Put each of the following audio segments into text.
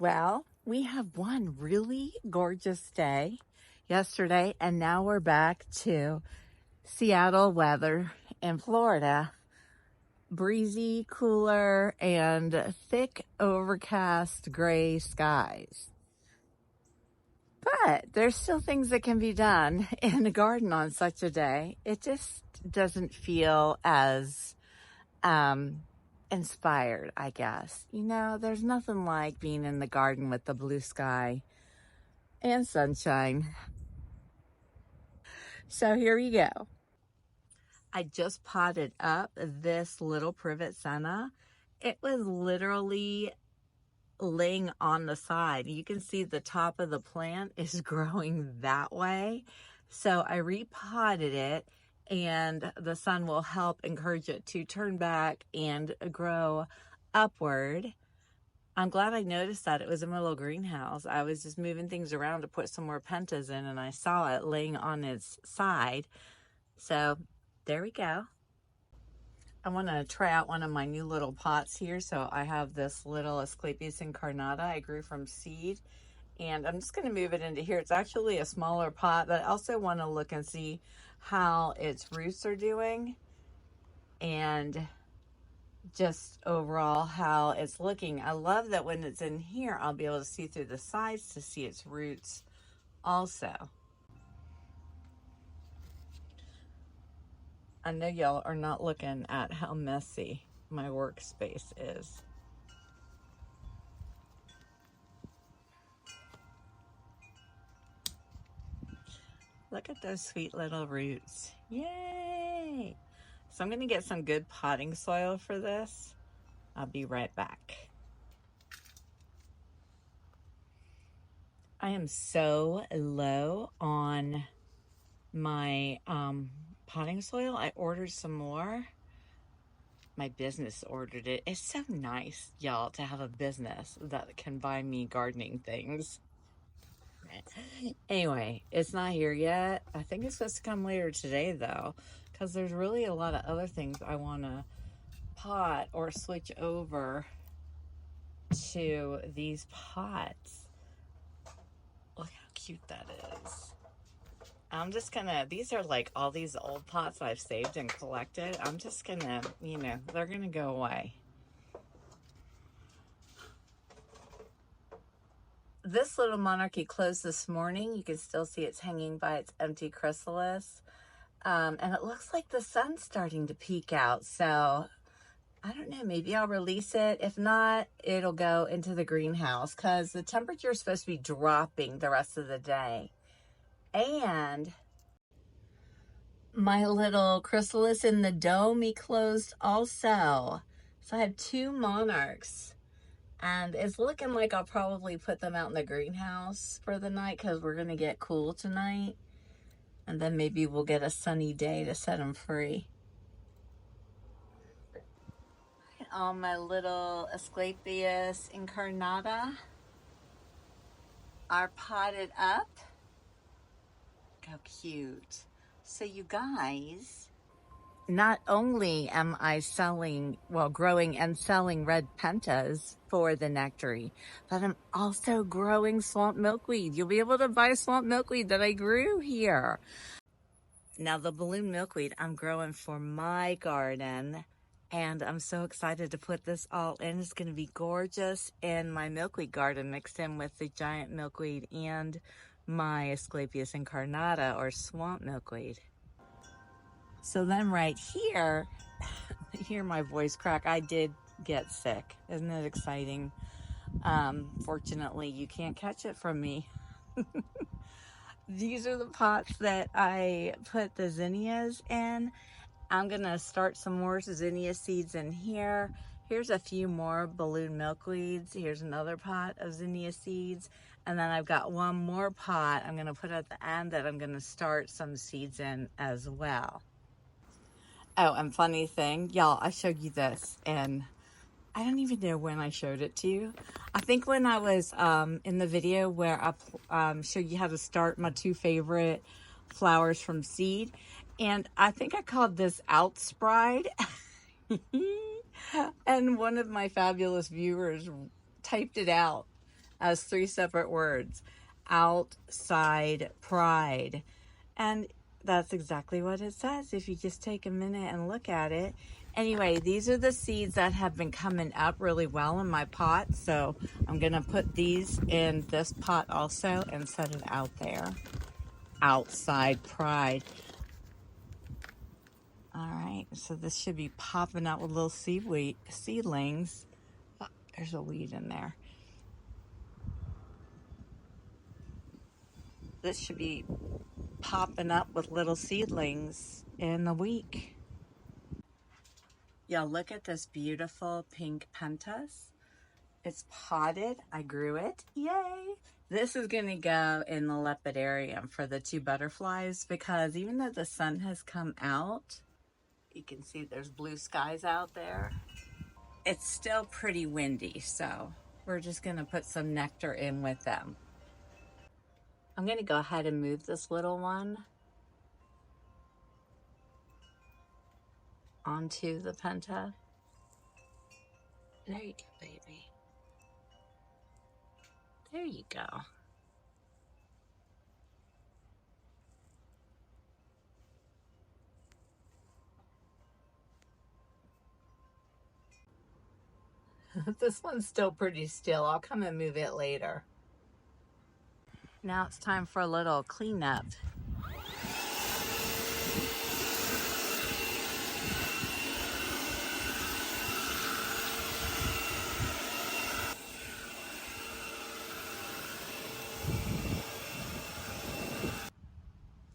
Well, we have one really gorgeous day yesterday, and now we're back to Seattle weather in Florida. Breezy, cooler, and thick, overcast gray skies. But there's still things that can be done in the garden on such a day. It just doesn't feel as inspired, I guess. You know, there's nothing like being in the garden with the blue sky and sunshine. So here we go. I just potted up this little privet Senna. It was literally laying on the side. You can see the top of the plant is growing that way. So I repotted it, and the sun will help encourage it to turn back and grow upward. I'm glad I noticed that. It was in my little greenhouse. I was just moving things around to put some more pentus in, and I saw it laying on its side. So there we go. I want to try out one of my new little pots here. So I have this little Asclepias incarnata I grew from seed, and I'm just going to move it into here. It's actually a smaller pot, but I also want to look and see how its roots are doing and just overall how it's looking. I love that when it's in here, I'll be able to see through the sides to see its roots also. I know y'all are not looking at how messy my workspace is. Look at those sweet little roots. Yay! So I'm going to get some good potting soil for this. I'll be right back. I am so low on my potting soil. I ordered some more. My business ordered it. It's so nice, y'all, to have a business that can buy me gardening things. Anyway, it's not here yet. I think it's supposed to come later today, though, because there's really a lot of other things I want to pot or switch over to these pots. Look how cute that is. I'm just gonna, these are like all these old pots I've saved and collected. I'm just gonna, you know, they're gonna go away. This little monarchy closed this morning. You can still see it's hanging by its empty chrysalis. And it looks like the sun's starting to peek out. So I don't know, maybe I'll release it. If not, it'll go into the greenhouse because the temperature is supposed to be dropping the rest of the day. And my little chrysalis in the dome closed also. So I have two monarchs. And it's looking like I'll probably put them out in the greenhouse for the night because we're going to get cool tonight. And then maybe we'll get a sunny day to set them free. All my little Asclepias incarnata are potted up. Look how cute. So you guys, not only am I selling, well, growing and selling red pentas for the nectary, but I'm also growing swamp milkweed. You'll be able to buy swamp milkweed that I grew here. Now the balloon milkweed I'm growing for my garden, and I'm so excited to put this all in. It's going to be gorgeous in my milkweed garden mixed in with the giant milkweed and my Asclepias incarnata or swamp milkweed. So then right here, hear my voice crack. I did get sick. Isn't it exciting? Fortunately, you can't catch it from me. These are the pots that I put the zinnias in. I'm gonna start some more zinnia seeds in here. Here's a few more balloon milkweeds. Here's another pot of zinnia seeds. And then I've got one more pot I'm gonna put at the end that I'm gonna start some seeds in as well. Oh, and funny thing, y'all, I showed you this and I don't even know when I showed it to you. I think when I was in the video where I showed you how to start my two favorite flowers from seed. And I think I called this outsprite. And one of my fabulous viewers typed it out as 3 separate words. Outside pride. And that's exactly what it says if you just take a minute and look at it. Anyway, these are the seeds that have been coming up really well in my pot. So I'm going to put these in this pot also and set it out there. Outside pride. All right, so this should be popping out with little seedlings. Oh, there's a weed in there. This should be popping up with little seedlings in the week. Yeah, look at this beautiful pink pentus. It's potted. I grew it. Yay! This is going to go in the lepidarium for the 2 butterflies because even though the sun has come out, you can see there's blue skies out there. It's still pretty windy, so we're just going to put some nectar in with them. I'm going to go ahead and move this little one onto the penta. There you go, baby. There you go. This one's still pretty still. I'll come and move it later. Now it's time for a little cleanup.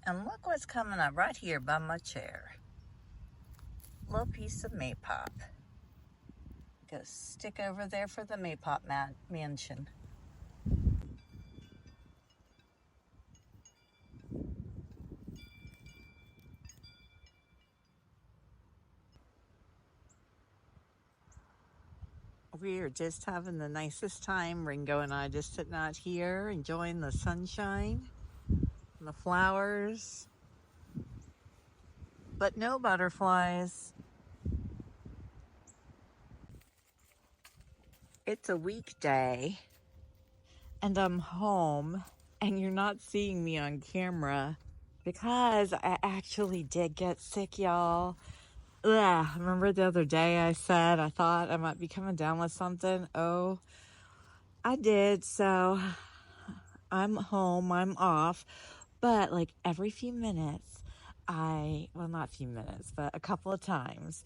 And look what's coming up right here by my chair. Little piece of mapop. Go stick over there for the mapop mansion. We are just having the nicest time. Ringo and I just sitting out here enjoying the sunshine and the flowers, but no butterflies. It's a weekday and I'm home and you're not seeing me on camera because I actually did get sick, y'all. Ugh, remember the other day I said I thought I might be coming down with something? Oh, I did. So I'm home, I'm off, but like every few minutes well, not a few minutes, but a couple of times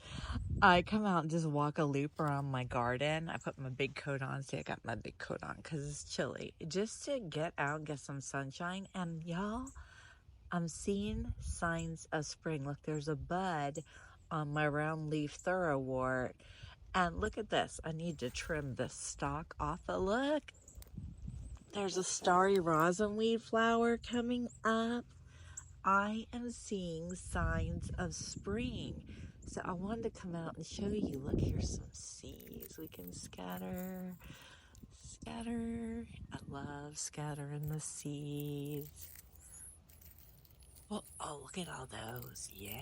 I come out and just walk a loop around my garden. I put my big coat on. See, I got my big coat on because it's chilly, just to get out and get some sunshine. And y'all, I'm seeing signs of spring. Look, there's a bud on my round leaf thoroughwort. And look at this. I need to trim the stalk off. But look, there's a starry rosin weed flower coming up. I am seeing signs of spring. So I wanted to come out and show you. Look, here's some seeds we can scatter. Scatter. I love scattering the seeds. Well, oh, look at all those. Yes.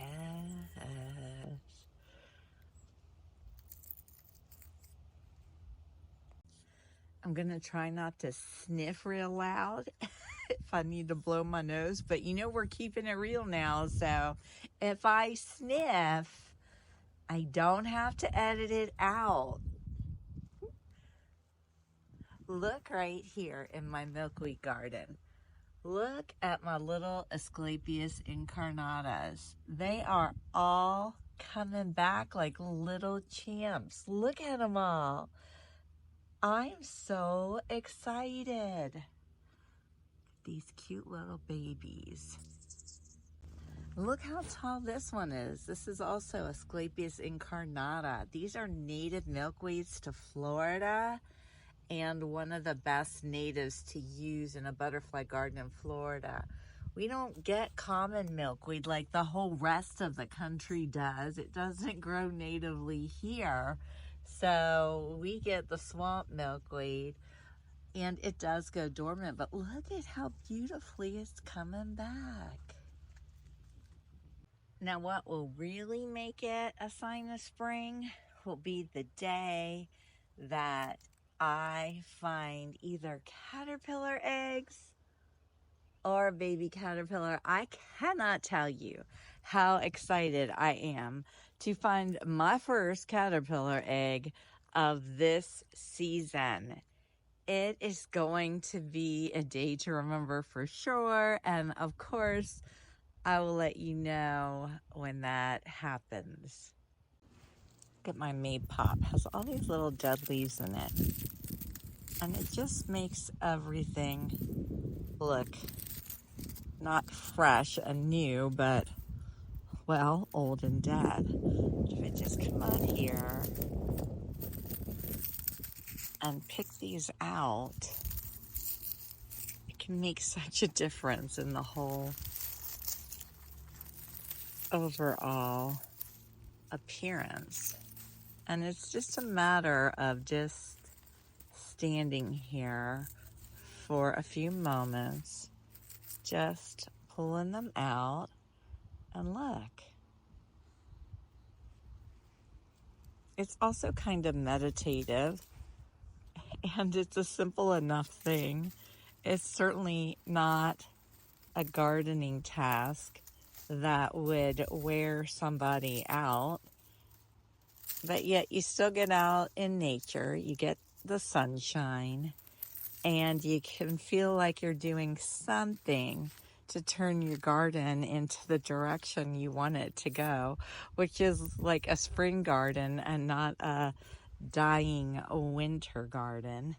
I'm going to try not to sniff real loud if I need to blow my nose. But you know we're keeping it real now. So if I sniff, I don't have to edit it out. Look right here in my milkweed garden. Look at my little escapas incarnatas. They are all coming back like little champs. Look at them all. I'm so excited. These cute little babies. Look how tall this one is. This is also Asclepias incarnata. These are native milkweeds to Florida and one of the best natives to use in a butterfly garden in Florida. We don't get common milkweed like the whole rest of the country does. It doesn't grow natively here. So we get the swamp milkweed and it does go dormant, but look at how beautifully it's coming back. Now what will really make it a sign of spring will be the day that I find either caterpillar eggs or baby caterpillar. I cannot tell you how excited I am to find my first caterpillar egg of this season. It is going to be a day to remember for sure, and of course I will let you know when that happens. Look at my mapop, has all these little dead leaves in it, and it just makes everything look not fresh and new, but well, old and dead. If I just come out here and pick these out, it can make such a difference in the whole overall appearance. And it's just a matter of just standing here for a few moments, just pulling them out, and look. It's also kind of meditative, and it's a simple enough thing. It's certainly not a gardening task that would wear somebody out, but yet you still get out in nature, you get the sunshine, and you can feel like you're doing something to turn your garden into the direction you want it to go, which is like a spring garden and not a dying winter garden.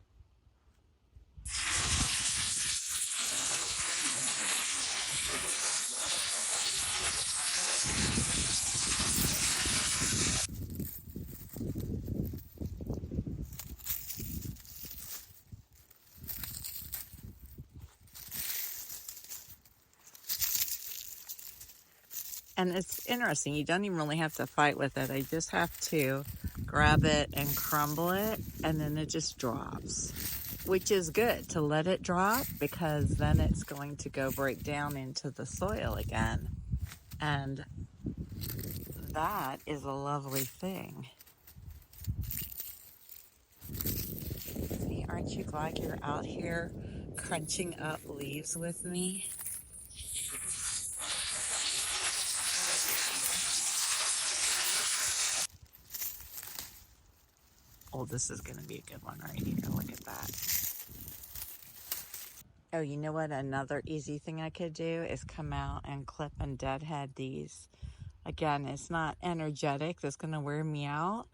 And it's interesting, you don't even really have to fight with it. I just have to grab it and crumble it, and then it just drops, which is good to let it drop, because then it's going to go break down into the soil again. And that is a lovely thing. See, aren't you glad you're out here crunching up leaves with me? Oh, this is going to be a good one right here. Look at that. Oh, you know what? Another easy thing I could do is come out and clip and deadhead these. Again, it's not energetic. That's going to wear me out.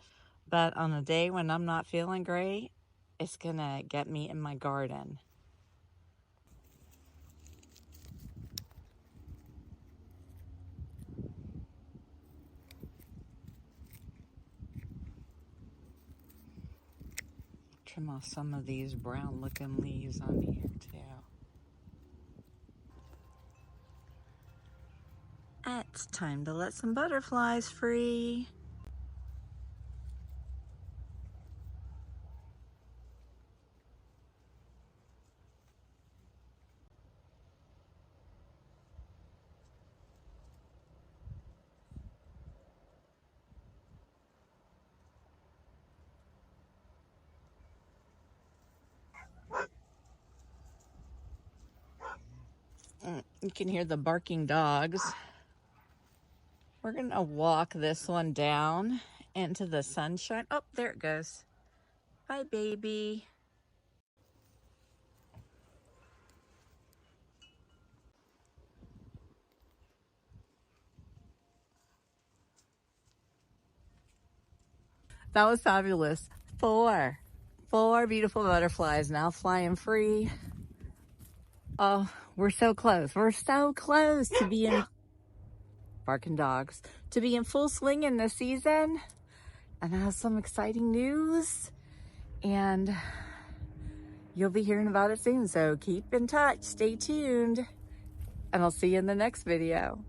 But on a day when I'm not feeling great, it's going to get me in my garden. Trim off some of these brown looking leaves on here too. It's time to let some butterflies free. You can hear the barking dogs. We're gonna walk this one down into the sunshine. Oh, there it goes. Bye, baby. That was fabulous. Four beautiful butterflies now flying free. Oh, we're so close. We're so close to being barking dogs, to be in full swing in the season. And I have some exciting news, and you'll be hearing about it soon. So keep in touch, stay tuned, and I'll see you in the next video.